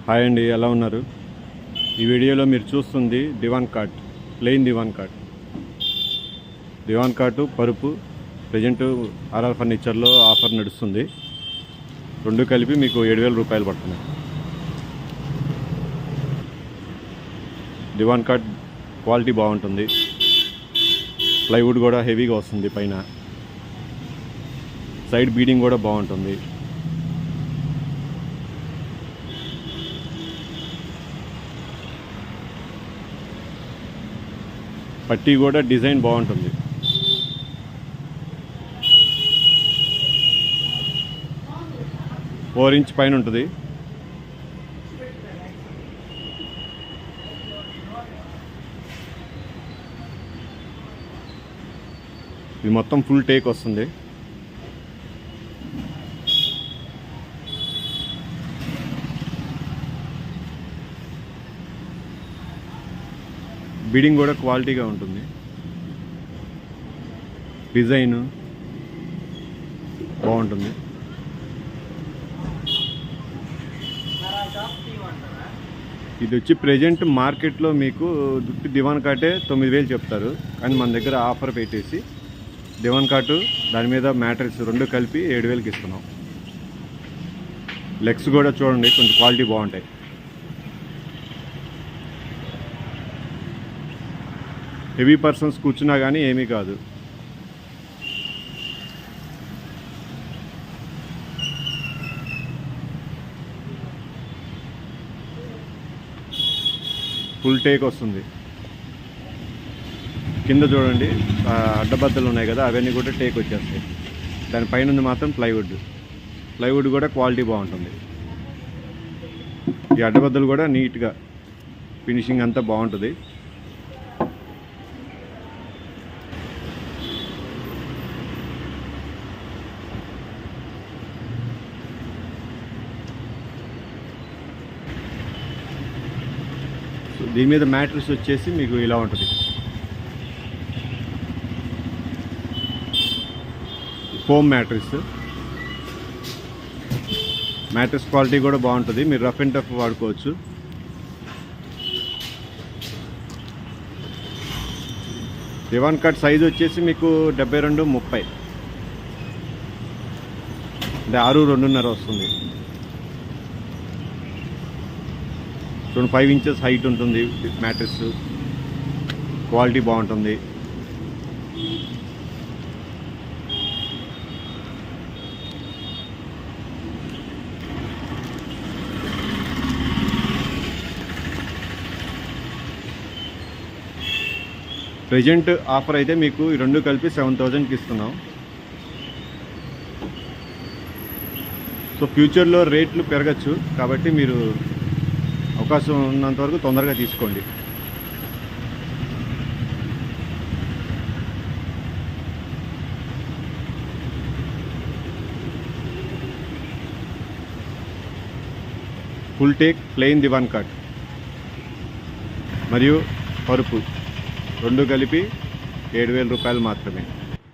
Hi అండి, ఎలా ఉన్నారు? ఈ వీడియోలో మీరు చూస్తుంది దివాన్ కాట్, ప్లెయిన్ దివాన్ కాట్ పరుపు. ప్రజెంట్ ఆర్ఆర్ ఫర్నిచర్లో ఆఫర్ నడుస్తుంది. రెండు కలిపి మీకు 7,000 రూపాయలు పడుతున్నాయి. దివాన్ కాట్ క్వాలిటీ బాగుంటుంది. ప్లైవుడ్ కూడా హెవీగా వస్తుంది. పైన సైడ్ బీడింగ్ కూడా బాగుంటుంది. పట్టీ కూడా డిజైన్ బాగుంటుంది. ఫోర్ ఇంచ్ పైన ఉంటుంది. ఇది మొత్తం ఫుల్ టేక్ వస్తుంది. బీడింగ్ కూడా క్వాలిటీగా ఉంటుంది. డిజైన్ బాగుంటుంది. ఇది వచ్చి ప్రెజెంట్ మార్కెట్లో మీకు దివాన్ కాటే 9,000 చెప్తారు. కానీ మన దగ్గర ఆఫర్ పెట్టేసి దివాన్ కాటు దాని మీద మ్యాట్రెస్ రెండు కలిపి 7,000కి ఇస్తున్నాం. లెగ్స్ కూడా చూడండి, కొంచెం క్వాలిటీ బాగుంటాయి. హెవీ పర్సన్స్ కూర్చున్నా కానీ ఏమీ కాదు. ఫుల్ టేక్ వస్తుంది. కింద చూడండి, అడ్డబద్దలు ఉన్నాయి కదా, అవన్నీ కూడా టేక్ వచ్చేస్తాయి. దానిపైన మాత్రం ప్లైవుడ్ కూడా క్వాలిటీ బాగుంటుంది. ఈ అడ్డబద్దలు కూడా నీట్గా ఫినిషింగ్ అంతా బాగుంటుంది. దీని మీద మ్యాట్రెస్ వచ్చేసి మీకు ఇలా ఉంటుంది. ఫోమ్ మ్యాట్రెస్ క్వాలిటీ కూడా బాగుంటుంది. మీరు రఫ్ అండ్ టఫ్ వాడుకోవచ్చు. దివాన్ కాట్ సైజ్ వచ్చేసి మీకు 72-30 అంటే 6-2.5 వస్తుంది. 5 ఇంచెస్ హైట్ ఉంటుంది. మ్యాట్రెస్ క్వాలిటీ బాగుంటుంది. ప్రెజెంట్ ఆఫర్ అయితే మీకు ఈ రెండు కలిపి 7,000కి ఇస్తున్నాం. సో ఫ్యూచర్లో రేట్లు పెరగచ్చు, కాబట్టి మీరు అవకాశం ఉన్నంత వరకు తొందరగా తీసుకోండి. ఫుల్ టేక్ ప్లెయిన్ దివాన్ కాట్ మరియు పరుపు రెండు కలిపి 7,000 రూపాయలు మాత్రమే.